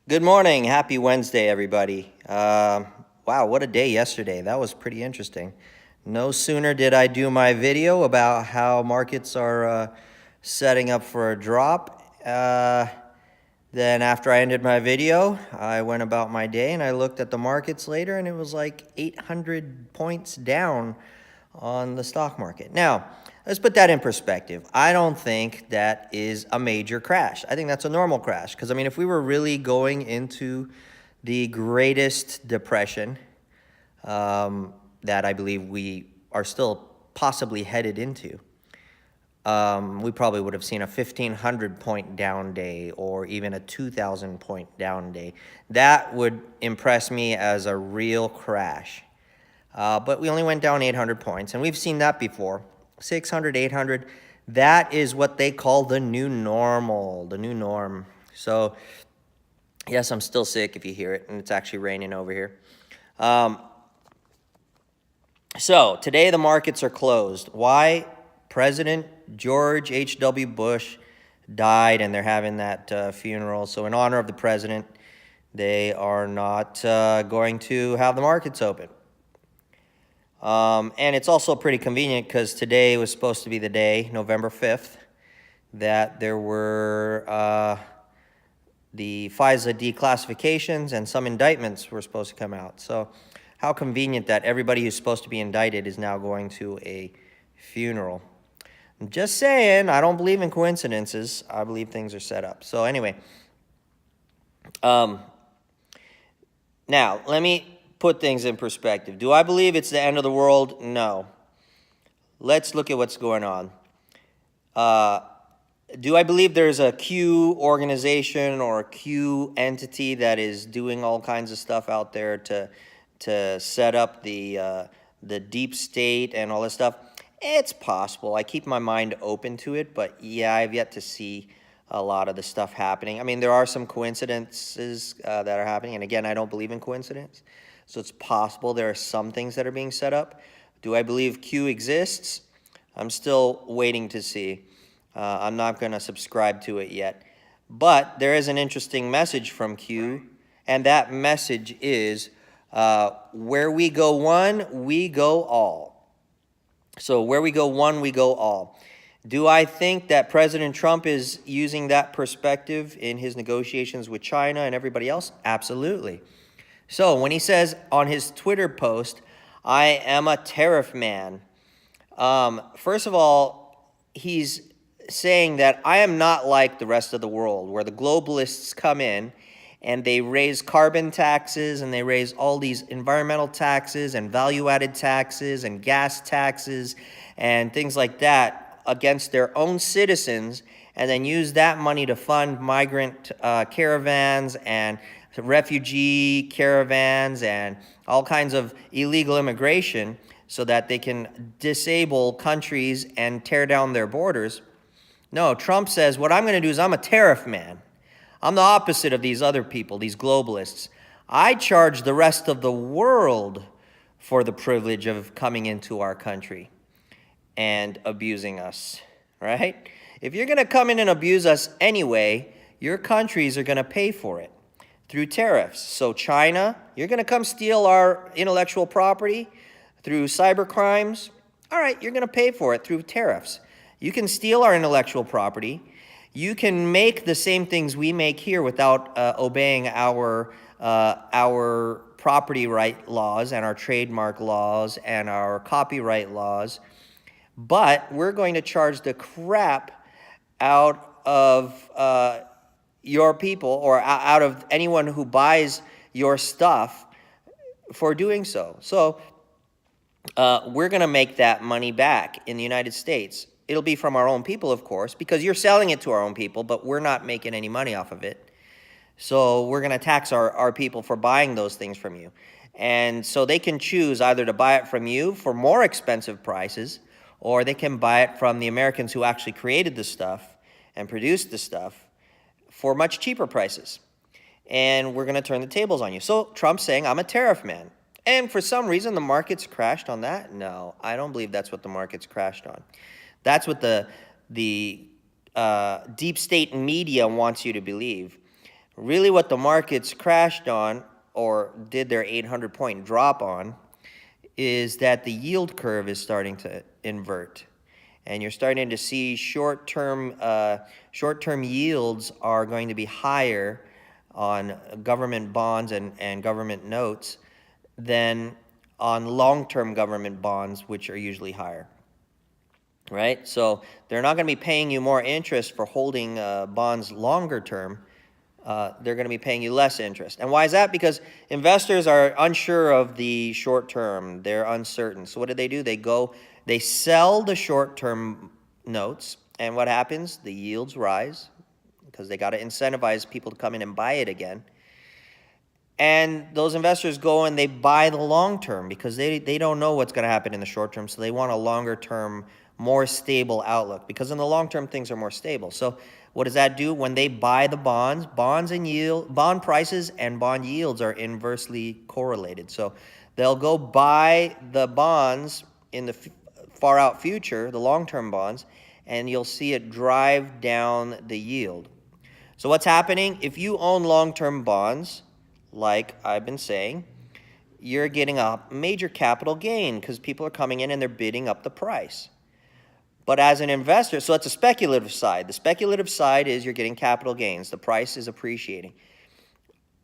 Good morning. Happy Wednesday, everybody. Wow, what a day yesterday. That was pretty interesting. No sooner did I do my video about how markets are setting up for a drop, then after I ended my video, I went about my day and I looked at the markets later and it was like 800 points down on the stock market. Now, let's put that in perspective. I don't think that is a major crash. I think that's a normal crash. Because, I mean, if we were really going into the greatest depression that I believe we are still possibly headed into, we probably would have seen a 1,500 point down day or even a 2,000 point down day. That would impress me as a real crash. But we only went down 800 points, and we've seen that before. 600, 800, that is what they call the new normal, the new norm. So, yes, I'm still sick if you hear it, and it's actually raining over here. So, today the markets are closed. Why? President George H.W. Bush died, and they're having that funeral. So, in honor of the president, they are not going to have the markets open. And it's also pretty convenient because today was supposed to be the day, November 5th, that there were the FISA declassifications and some indictments were supposed to come out. So how convenient that everybody who's supposed to be indicted is now going to a funeral. I'm just saying, I don't believe in coincidences. I believe things are set up. So anyway, now let me put things in perspective. Do I believe it's the end of the world? No. Let's look at what's going on. Do I believe there's a Q organization or a Q entity that is doing all kinds of stuff out there to set up the deep state and all this stuff? It's possible. I keep my mind open to it, but yeah, I've yet to see a lot of the stuff happening. I mean, there are some coincidences that are happening, and again, I don't believe in coincidence. So it's possible there are some things that are being set up. Do I believe Q exists? I'm still waiting to see. I'm not going to subscribe to it yet. But there is an interesting message from Q, and that message is, where we go one, we go all. So where we go one, we go all. Do I think that President Trump is using that perspective in his negotiations with China and everybody else? Absolutely. So when he says on his Twitter post, I am a tariff man, first of all, he's saying that I am not like the rest of the world, where the globalists come in and they raise carbon taxes and they raise all these environmental taxes and value-added taxes and gas taxes and things like that against their own citizens, and then use that money to fund migrant caravans and refugee caravans and all kinds of illegal immigration so that they can disable countries and tear down their borders. No, Trump says, what I'm going to do is I'm a tariff man. I'm the opposite of these other people, these globalists. I charge the rest of the world for the privilege of coming into our country and abusing us, right? If you're going to come in and abuse us anyway, your countries are going to pay for it through tariffs. So China, you're going to come steal our intellectual property through cyber crimes. All right, you're going to pay for it through tariffs. You can steal our intellectual property. You can make the same things we make here without obeying our property right laws and our trademark laws and our copyright laws. But we're going to charge the crap out of your people or out of anyone who buys your stuff for doing so. So we're going to make that money back in the United States. It'll be from our own people, of course, because you're selling it to our own people, but we're not making any money off of it. So we're going to tax our people for buying those things from you. And so they can choose either to buy it from you for more expensive prices, or they can buy it from the Americans who actually created the stuff and produced the stuff for much cheaper prices. And we're going to turn the tables on you. So Trump's saying, I'm a tariff man. And for some reason, the markets crashed on that? No, I don't believe that's what the markets crashed on. That's what the deep state media wants you to believe. Really what the markets crashed on, or did their 800-point drop on, is that the yield curve is starting to invert. And you're starting to see short-term yields are going to be higher on government bonds and government notes than on long-term government bonds, which are usually higher, right? So they're not going to be paying you more interest for holding bonds longer term. They're going to be paying you less interest. And why is that? Because investors are unsure of the short term. They're uncertain. So what do? They sell the short-term notes, and what happens? The yields rise because they got to incentivize people to come in and buy it again. And those investors go and they buy the long term because they don't know what's going to happen in the short term, so they want a longer term, more stable outlook, because in the long term things are more stable. So what does that do? When they buy the bond prices and bond yields are inversely correlated. So they'll go buy the bonds in the far out future, the long-term bonds, and you'll see it drive down the yield. So what's happening? If you own long-term bonds, like I've been saying, you're getting a major capital gain because people are coming in and they're bidding up the price. But as an investor, so that's a speculative side. The speculative side is you're getting capital gains. The price is appreciating.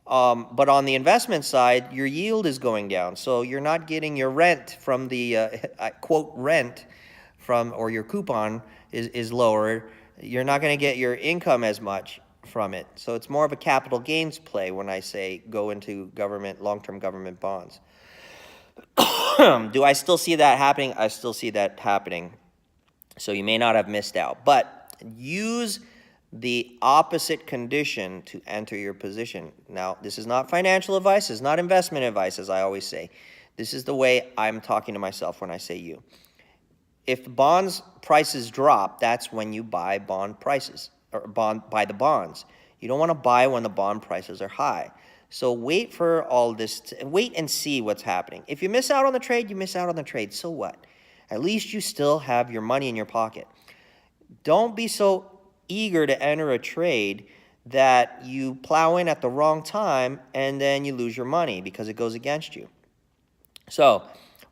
But on the investment side, your yield is going down. So you're not getting your rent from the, quote, rent from, or your coupon is lower. You're not going to get your income as much from it. So it's more of a capital gains play when I say go into long-term government bonds. Do I still see that happening? I still see that happening. So you may not have missed out. But use the opposite condition to enter your position. Now, this is not financial advice. It's not investment advice, as I always say. This is the way I'm talking to myself when I say you. If the bonds prices drop, that's when you buy bond prices, or buy the bonds. You don't want to buy when the bond prices are high. So wait for all this, wait and see what's happening. If you miss out on the trade, you miss out on the trade. So what? At least you still have your money in your pocket. Don't be so eager to enter a trade that you plow in at the wrong time and then you lose your money because it goes against you. So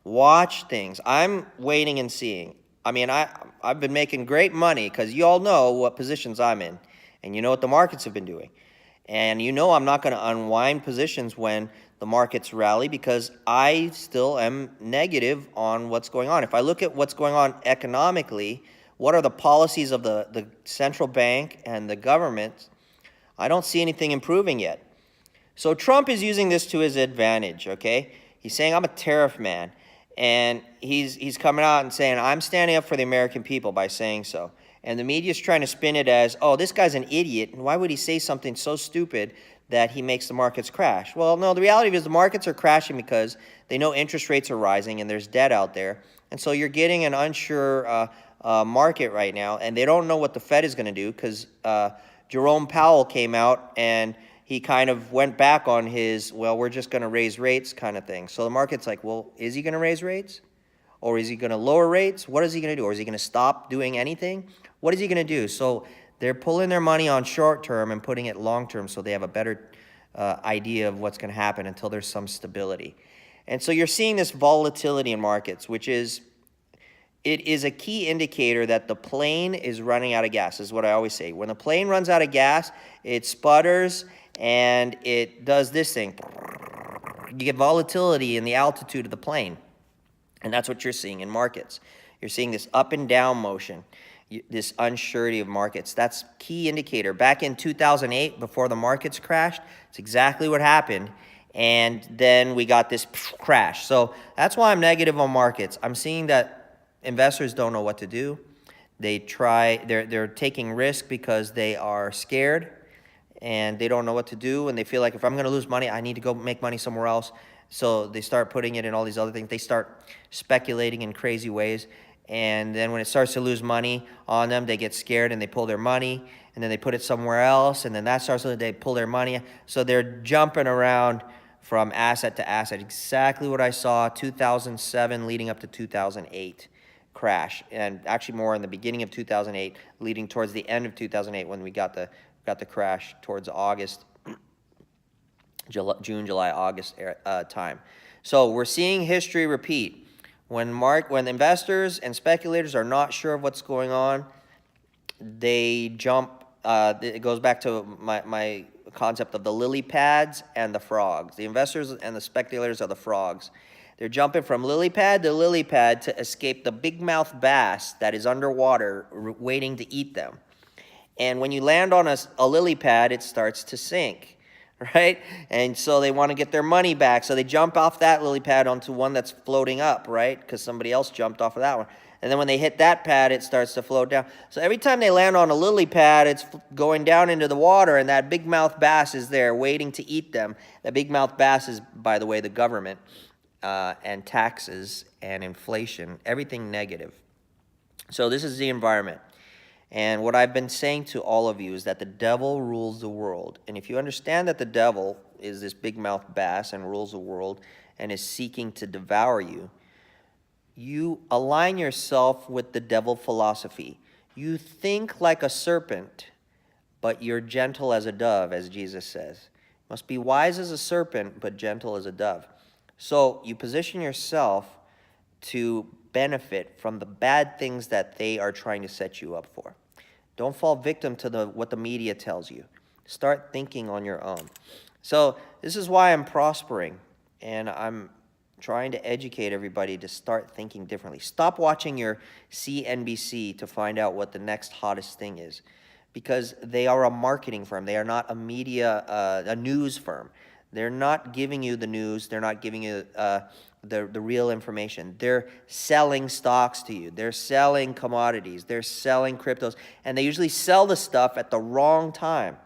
watch things. I'm waiting and seeing. I mean, I've been making great money because you all know what positions I'm in, and you know what the markets have been doing. And you know I'm not going to unwind positions when the markets rally because I still am negative on what's going on. If I look at what's going on economically, what are the policies of the central bank and the government, I don't see anything improving yet. So Trump is using this to his advantage, okay? He's saying, I'm a tariff man. And he's coming out and saying, I'm standing up for the American people by saying so. And the media's trying to spin it as, oh, this guy's an idiot, and why would he say something so stupid that he makes the markets crash? Well, no, the reality is the markets are crashing because they know interest rates are rising and there's debt out there. And so you're getting an unsure market right now, and they don't know what the Fed is going to do because Jerome Powell came out and he kind of went back on his, well, we're just going to raise rates kind of thing. So the market's like, well, is he going to raise rates? Or is he going to lower rates? What is he going to do? Or is he going to stop doing anything? What is he going to do? So they're pulling their money on short term and putting it long term so they have a better idea of what's going to happen until there's some stability. And so you're seeing this volatility in markets, which is, it is a key indicator that the plane is running out of gas, is what I always say. When the plane runs out of gas, it sputters and it does this thing. You get volatility in the altitude of the plane. And that's what you're seeing in markets. You're seeing this up and down motion, this unsurety of markets. That's key indicator. Back in 2008, before the markets crashed, it's exactly what happened. And then we got this crash. So that's why I'm negative on markets. I'm seeing that investors don't know what to do. They're taking risk because they are scared and they don't know what to do. And they feel like if I'm going to lose money, I need to go make money somewhere else. So they start putting it in all these other things. They start speculating in crazy ways. And then when it starts to lose money on them, they get scared and they pull their money. And then they put it somewhere else. And then that starts to, they pull their money. So they're jumping around from asset to asset. Exactly what I saw 2007 leading up to 2008 crash. And actually more in the beginning of 2008 leading towards the end of 2008 when we got the crash towards August. June, July, August time. So we're seeing history repeat. When investors and speculators are not sure of what's going on, they jump. It goes back to my concept of the lily pads and the frogs. The investors and the speculators are the frogs. They're jumping from lily pad to lily pad to escape the big mouth bass that is underwater waiting to eat them. And when you land on a lily pad, it starts to sink, right? And so they want to get their money back. So they jump off that lily pad onto one that's floating up, right? Because somebody else jumped off of that one. And then when they hit that pad, it starts to float down. So every time they land on a lily pad, it's going down into the water, and that big mouth bass is there waiting to eat them. That big mouth bass is, by the way, the government and taxes and inflation, everything negative. So this is the environment. And what I've been saying to all of you is that the devil rules the world. And if you understand that the devil is this big mouth bass and rules the world and is seeking to devour you, you align yourself with the devil philosophy. You think like a serpent, but you're gentle as a dove, as Jesus says. You must be wise as a serpent, but gentle as a dove. So you position yourself to benefit from the bad things that they are trying to set you up for. Don't fall victim to what the media tells you. Start thinking on your own. So this is why I'm prospering, and I'm trying to educate everybody to start thinking differently. Stop watching your CNBC to find out what the next hottest thing is, because they are a marketing firm. They are not a media, a news firm. They're not giving you the news. They're not giving you the real information. They're selling stocks to you. They're selling commodities. They're selling cryptos. And they usually sell the stuff at the wrong time.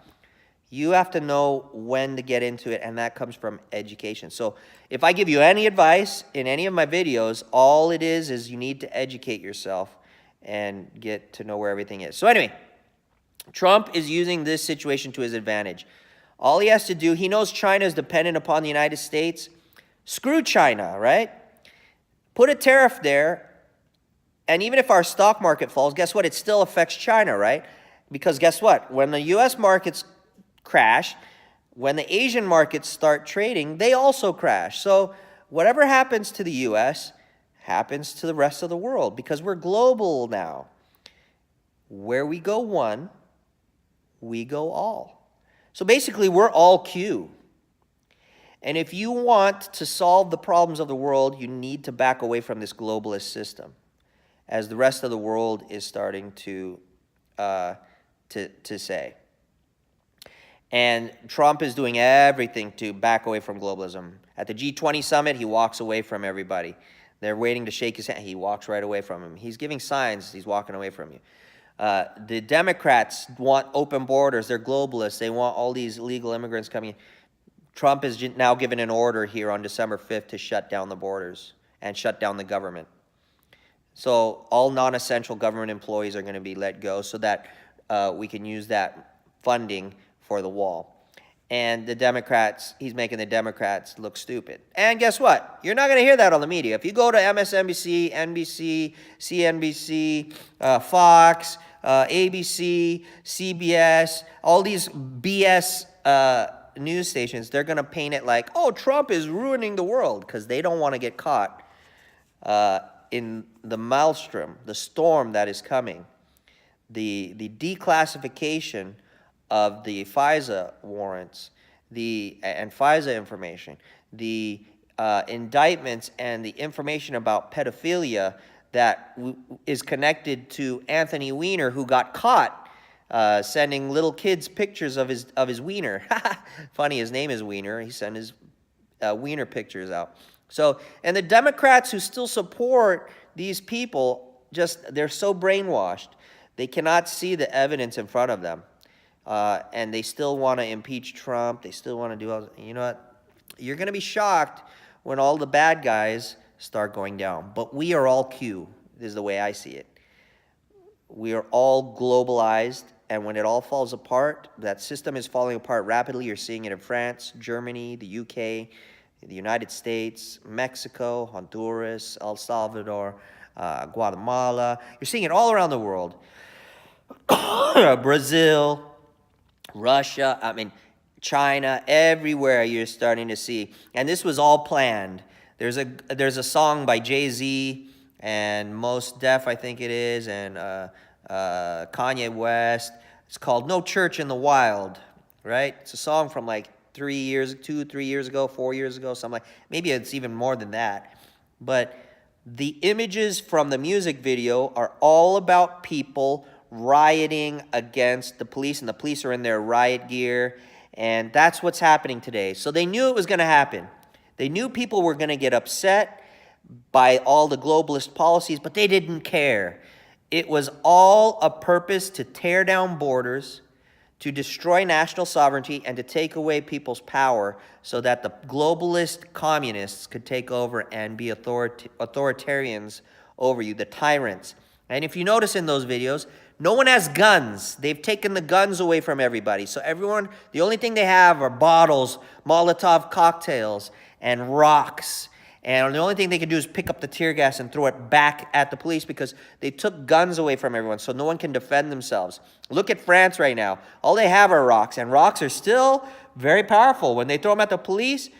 You have to know when to get into it, and that comes from education. So if I give you any advice in any of my videos, all it is you need to educate yourself and get to know where everything is. So anyway, Trump is using this situation to his advantage. All he has to do, he knows China is dependent upon the United States. Screw China, right? Put a tariff there, and even if our stock market falls, guess what? It still affects China, right? Because guess what? When the U.S. markets crash, when the Asian markets start trading, they also crash. So whatever happens to the U.S. happens to the rest of the world, because we're global now. Where we go one, we go all. So basically, we're all Q. And if you want to solve the problems of the world, you need to back away from this globalist system, as the rest of the world is starting to say. And Trump is doing everything to back away from globalism. At the G20 summit, he walks away from everybody. They're waiting to shake his hand. He walks right away from him. He's giving signs he's walking away from you. The Democrats want open borders. They're globalists. They want all these illegal immigrants coming in. Trump is now given an order here on December 5th to shut down the borders and shut down the government. So all non-essential government employees are going to be let go so that we can use that funding for the wall. And the Democrats, he's making the Democrats look stupid. And guess what? You're not going to hear that on the media. If you go to MSNBC, NBC, CNBC, Fox, ABC, CBS, all these BS news stations, they're going to paint it like, oh, Trump is ruining the world, because they don't want to get caught in the maelstrom, the storm that is coming, the declassification of the FISA warrants, and FISA information, the indictments and the information about pedophilia that is connected to Anthony Weiner, who got caught sending little kids pictures of his wiener. Funny, his name is Weiner. He sent his wiener pictures out. So, and the Democrats who still support these people, they're so brainwashed. They cannot see the evidence in front of them. And they still want to impeach Trump. They still want to do all. You know what? You're going to be shocked when all the bad guys start going down. But we are all Q, is the way I see it. We are all globalized, and when it all falls apart, that system is falling apart rapidly. You're seeing it in France, Germany, the UK, the United States, Mexico, Honduras, El Salvador, Guatemala. You're seeing it all around the world. Brazil, Russia. I mean, China, everywhere you're starting to see. And this was all planned. There's a song by Jay-Z and Mos Def, I think it is, and Kanye West. It's called No Church in the Wild, right? It's a song from like 3 years ago, 4 years ago, something like, maybe it's even more than that. But the images from the music video are all about people rioting against the police, and the police are in their riot gear, and that's what's happening today. So they knew it was going to happen. They knew people were going to get upset by all the globalist policies, but they didn't care. It was all a purpose to tear down borders, to destroy national sovereignty, and to take away people's power so that the globalist communists could take over and be authoritarians over you, the tyrants. And if you notice in those videos, no one has guns. They've taken the guns away from everybody. So everyone, the only thing they have are bottles, Molotov cocktails, and rocks. And the only thing they can do is pick up the tear gas and throw it back at the police because they took guns away from everyone, so no one can defend themselves. Look at France right now. All they have are rocks, and rocks are still very powerful. When they throw them at the police,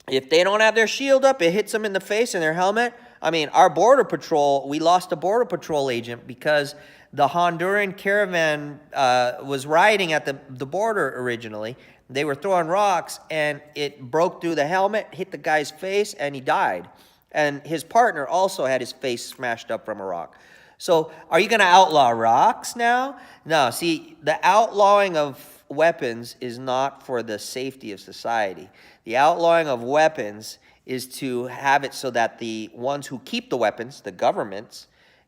if they don't have their shield up, it hits them in the face and their helmet. I mean, our border patrol, we lost a border patrol agent because the Honduran caravan was rioting at the border originally. They were throwing rocks, and it broke through the helmet, hit the guy's face, and he died. And his partner also had his face smashed up from a rock. So are you going to outlaw rocks now? No, see, the outlawing of weapons is not for the safety of society. The outlawing of weapons is to have it so that the ones who keep the weapons, the governments,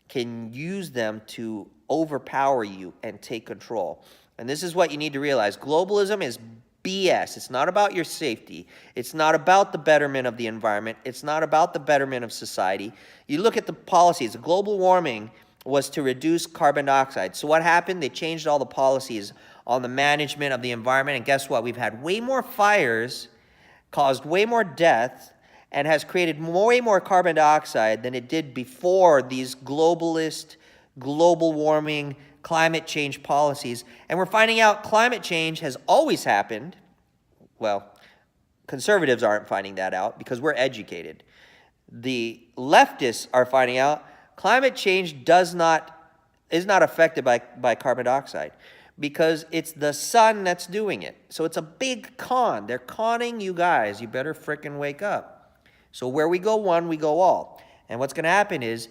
can use them to overpower you and take control. And this is what you need to realize. Globalism is BS. It's not about your safety. It's not about the betterment of the environment. It's not about the betterment of society. You look at the policies. Global warming was to reduce carbon dioxide. So what happened? They changed all the policies on the management of the environment. And guess what? We've had way more fires, caused way more death, and has created way more carbon dioxide than it did before these globalist, global warming, climate change policies. And we're finding out climate change has always happened. Well, conservatives aren't finding that out because we're educated. The leftists are finding out climate change is not affected by carbon dioxide because it's the sun that's doing it. So it's a big con. They're conning you guys. You better frickin' wake up. So where we go one, we go all. And what's going to happen is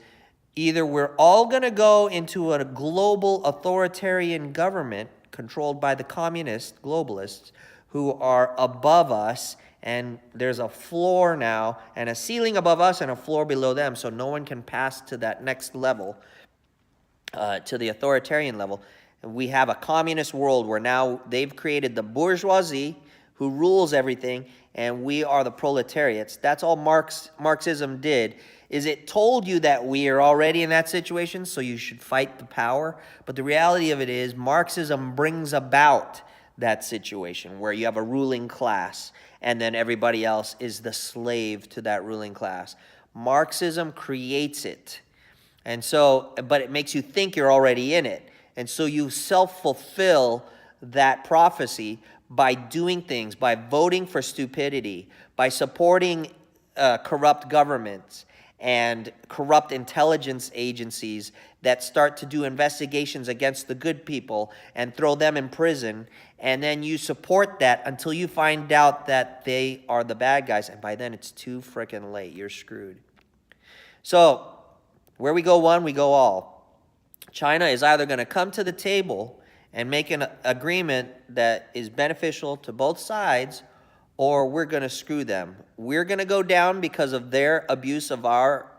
either we're all going to go into a global authoritarian government controlled by the communist globalists who are above us, and there's a floor now and a ceiling above us and a floor below them, so no one can pass to that next level, to the authoritarian level. We have a communist world where now they've created the bourgeoisie who rules everything, and we are the proletariats. That's all Marxism did, is it told you that we are already in that situation, so you should fight the power. But the reality of it is Marxism brings about that situation where you have a ruling class, and then everybody else is the slave to that ruling class. Marxism creates it. And so, but it makes you think you're already in it. And so you self-fulfill that prophecy by doing things, by voting for stupidity, by supporting corrupt governments and corrupt intelligence agencies that start to do investigations against the good people and throw them in prison. And then you support that until you find out that they are the bad guys. And by then it's too freaking late. You're screwed. So where we go one, we go all. China is either going to come to the table and make an agreement that is beneficial to both sides, or we're going to screw them. We're going to go down because of their abuse of our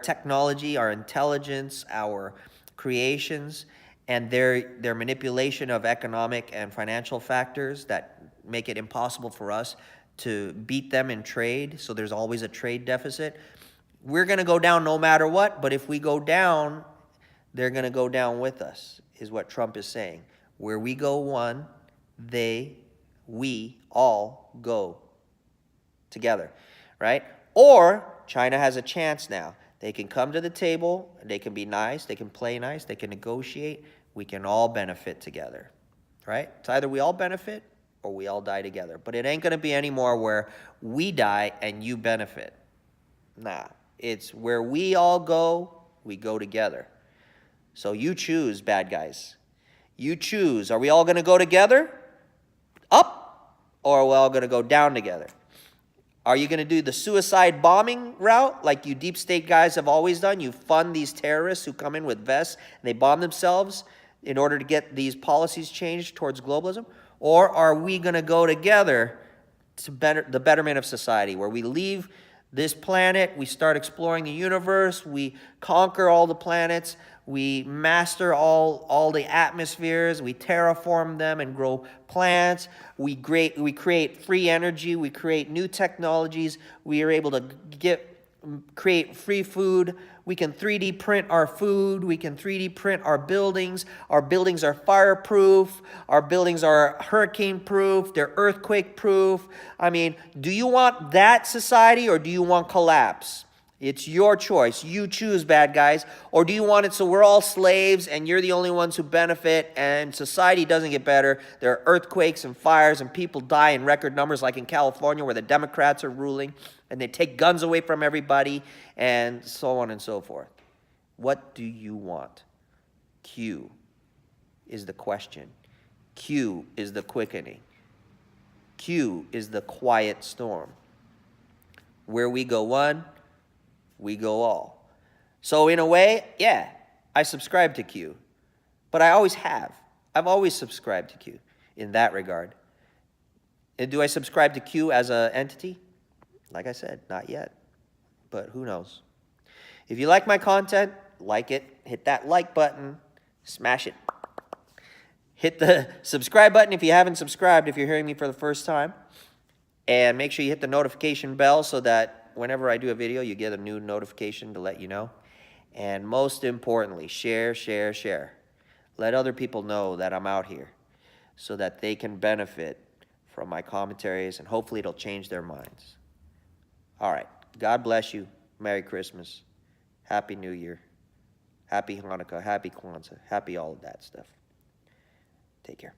technology, our intelligence, our creations, and their manipulation of economic and financial factors that make it impossible for us to beat them in trade. So there's always a trade deficit. We're going to go down no matter what, but if we go down, they're going to go down with us, is what Trump is saying. Where we go one, we all go together, right? Or China has a chance now. They can come to the table, they can be nice, they can play nice, they can negotiate. We can all benefit together, right? It's either we all benefit or we all die together. But it ain't going to be anymore where we die and you benefit. Nah, it's where we all go, we go together. So you choose, bad guys. You choose. Are we all going to go together? Up? Or are we all going to go down together? Are you going to do the suicide bombing route like you deep state guys have always done? You fund these terrorists who come in with vests and they bomb themselves in order to get these policies changed towards globalism? Or are we going to go together to the betterment of society, where we leave this planet, we start exploring the universe, we conquer all the planets, we master all the atmospheres, we terraform them and grow plants, we create free energy, we create new technologies, we are able to create free food, we can 3D print our food, we can 3D print our buildings are fireproof, our buildings are hurricane proof, they're earthquake proof. I mean, do you want that society or do you want collapse? It's your choice. You choose, bad guys. Or do you want it so we're all slaves and you're the only ones who benefit and society doesn't get better? There are earthquakes and fires and people die in record numbers like in California where the Democrats are ruling and they take guns away from everybody and so on and so forth. What do you want? Q is the question. Q is the quickening. Q is the quiet storm. Where we go one, we go all. So in a way, yeah, I subscribe to Q. But I always have. I've always subscribed to Q in that regard. And do I subscribe to Q as an entity? Like I said, not yet. But who knows? If you like my content, like it. Hit that like button. Smash it. Hit the subscribe button if you haven't subscribed, if you're hearing me for the first time. And make sure you hit the notification bell so that whenever I do a video, you get a new notification to let you know. And most importantly, share, share, share. Let other people know that I'm out here so that they can benefit from my commentaries, and hopefully it'll change their minds. All right. God bless you. Merry Christmas. Happy New Year. Happy Hanukkah. Happy Kwanzaa. Happy all of that stuff. Take care.